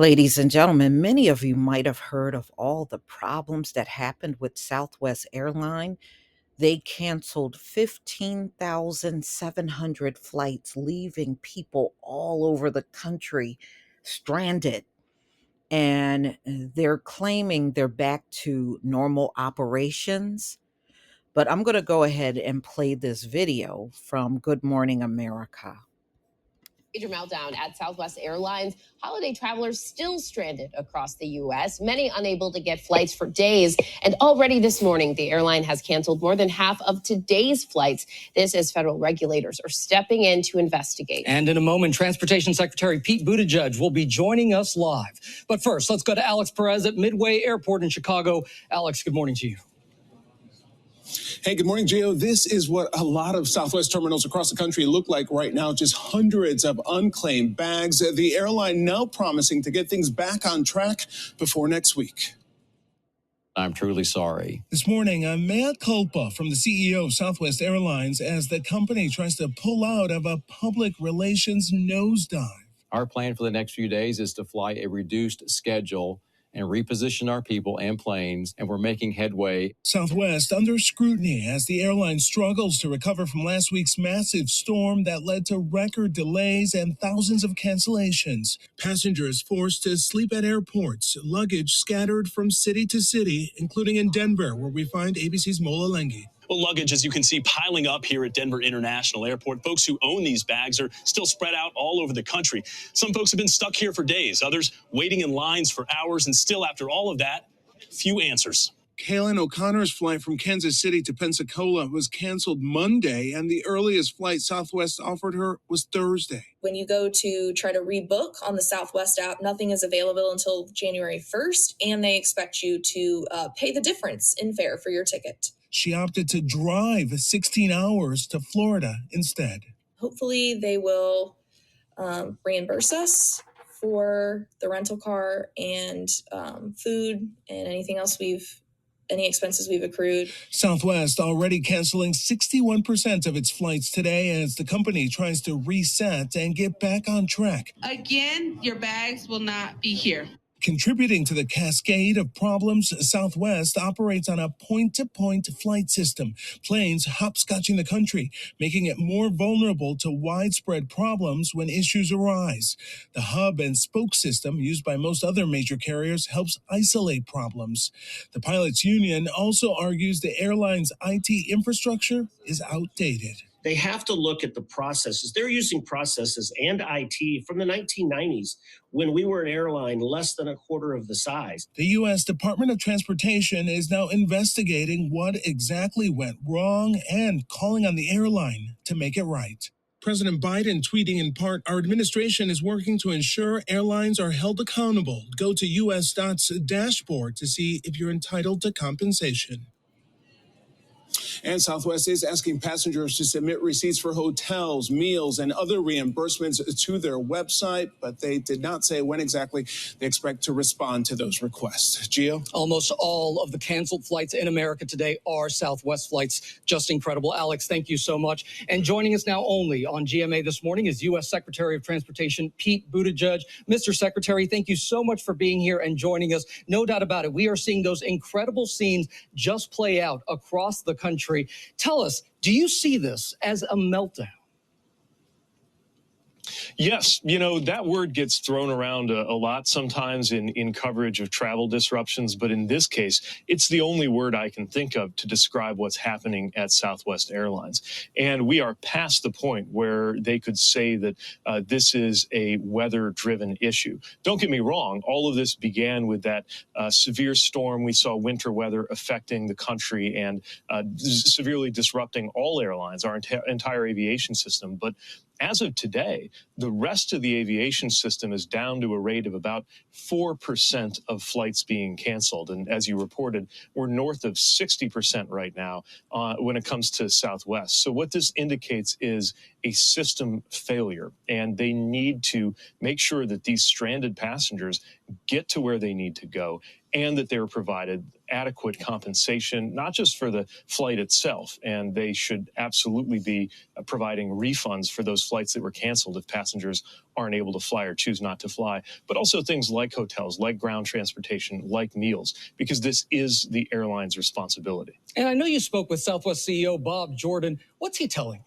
Ladies and gentlemen, many of you might have heard of all the problems that happened with Southwest Airline. They canceled 15,700 flights, leaving people all over the country stranded. And they're claiming they're back to normal operations. But I'm going to go ahead and play this video from Good Morning America. Major meltdown at Southwest Airlines. Holiday travelers still stranded across the U.S., many unable to get flights for days. And already this morning, the airline has canceled more than half of today's flights. This as federal regulators are stepping in to investigate. And in a moment, Transportation Secretary Pete Buttigieg will be joining us live. But first, let's go to Alex Perez at Midway Airport in Chicago. Alex, good morning to you. Hey, good morning, Gio. This is what a lot of Southwest terminals across the country look like right now, just hundreds of unclaimed bags. The airline now promising to get things back on track before next week. I'm truly sorry. This morning, a mea culpa from the CEO of Southwest Airlines as the company tries to pull out of a public relations nosedive. Our plan for the next few days is to fly a reduced schedule and reposition our people and planes, and we're making headway. Southwest under scrutiny as the airline struggles to recover from last week's massive storm that led to record delays and thousands of cancellations. Passengers forced to sleep at airports, luggage scattered from city to city, including in Denver, where we find ABC's Mola Lenghi. Well, luggage, as you can see, piling up here at Denver International Airport. Folks who own these bags are still spread out all over the country. Some folks have been stuck here for days, others waiting in lines for hours, and still after all of that, few answers. Kaylin O'Connor's flight from Kansas City to Pensacola was canceled Monday, and the earliest flight Southwest offered her was Thursday. When you go to try to rebook on the Southwest app, nothing is available until January 1st, and they expect you to pay the difference in fare for your ticket. She opted to drive 16 hours to Florida instead. Hopefully they will reimburse us for the rental car and food and anything else any expenses we've accrued. Southwest already canceling 61% of its flights today as the company tries to reset and get back on track. Again, your bags will not be here. Contributing to the cascade of problems, Southwest operates on a point-to-point flight system, planes hopscotching the country, making it more vulnerable to widespread problems when issues arise. The hub and spoke system used by most other major carriers helps isolate problems. The pilots' union also argues the airline's IT infrastructure is outdated. They have to look at the processes. They're using processes and IT from the 1990s when we were an airline less than a quarter of the size. The U.S. Department of Transportation is now investigating what exactly went wrong and calling on the airline to make it right. President Biden tweeting in part, our administration is working to ensure airlines are held accountable. Go to US.'s dashboard to see if you're entitled to compensation. And Southwest is asking passengers to submit receipts for hotels, meals, and other reimbursements to their website, but they did not say when exactly they expect to respond to those requests. Gio? Almost all of the canceled flights in America today are Southwest flights. Just incredible. Alex, thank you so much. And joining us now only on GMA this morning is U.S. Secretary of Transportation Pete Buttigieg. Mr. Secretary, thank you so much for being here and joining us. No doubt about it, we are seeing those incredible scenes just play out across the country. Tell us, do you see this as a meltdown? Yes, that word gets thrown around a lot sometimes in coverage of travel disruptions, but in this case, it's the only word I can think of to describe what's happening at Southwest Airlines. And we are past the point where they could say that this is a weather-driven issue. Don't get me wrong, all of this began with that severe storm. We saw winter weather affecting the country and severely disrupting all airlines, our entire aviation system. But as of today, the rest of the aviation system is down to a rate of about 4% of flights being canceled. And as you reported, we're north of 60% right now when it comes to Southwest. So what this indicates is a system failure, and they need to make sure that these stranded passengers get to where they need to go and that they're provided adequate compensation, not just for the flight itself. And they should absolutely be providing refunds for those flights that were canceled if passengers aren't able to fly or choose not to fly, but also things like hotels, like ground transportation, like meals, because this is the airline's responsibility. And I know you spoke with Southwest CEO Bob Jordan. What's he telling you?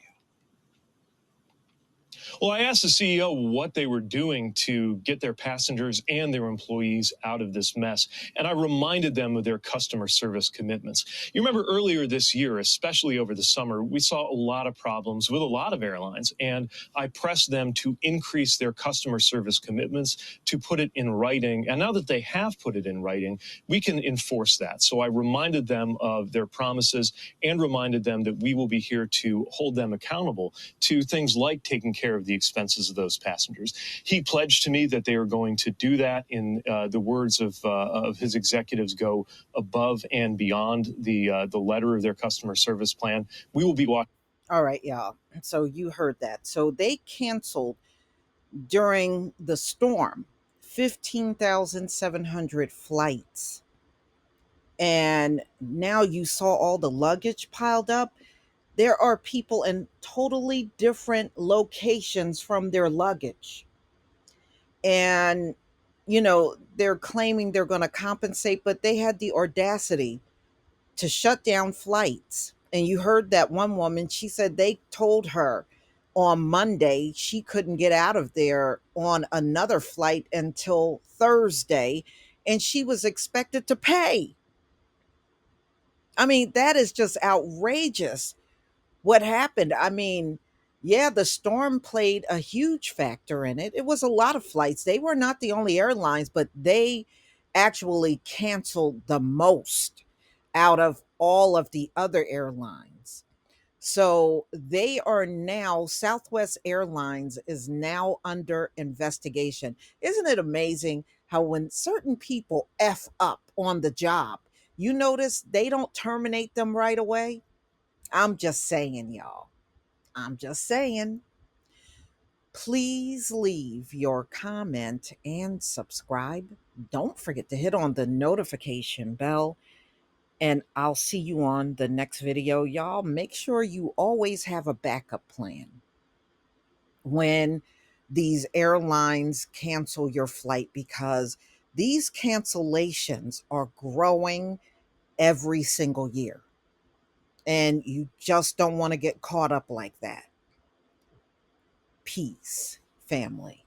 Well, I asked the CEO what they were doing to get their passengers and their employees out of this mess, and I reminded them of their customer service commitments. You remember earlier this year, especially over the summer, we saw a lot of problems with a lot of airlines, and I pressed them to increase their customer service commitments, to put it in writing, and now that they have put it in writing, we can enforce that. So I reminded them of their promises and reminded them that we will be here to hold them accountable to things like taking care of the expenses of those passengers. He pledged to me that they are going to do that. In the words of his executives, go above and beyond the letter of their customer service plan. We will be watching. All right, y'all. So you heard that. So they canceled during the storm 15,700 flights. And now you saw all the luggage piled up. There are people in totally different locations from their luggage. And, they're claiming they're going to compensate, but they had the audacity to shut down flights. And you heard that one woman, she said they told her on Monday she couldn't get out of there on another flight until Thursday, and she was expected to pay. I mean, that is just outrageous what happened. I mean, yeah, the storm played a huge factor in it. It was a lot of flights. They were not the only airlines, but they actually canceled the most out of all of the other airlines. So they are now, Southwest Airlines is now under investigation. Isn't it amazing how when certain people F up on the job, you notice they don't terminate them right away? I'm just saying, y'all. I'm just saying. Please leave your comment and subscribe. Don't forget to hit on the notification bell. And I'll see you on the next video. Y'all, make sure you always have a backup plan when these airlines cancel your flight, because these cancellations are growing every single year. And you just don't want to get caught up like that. Peace, family.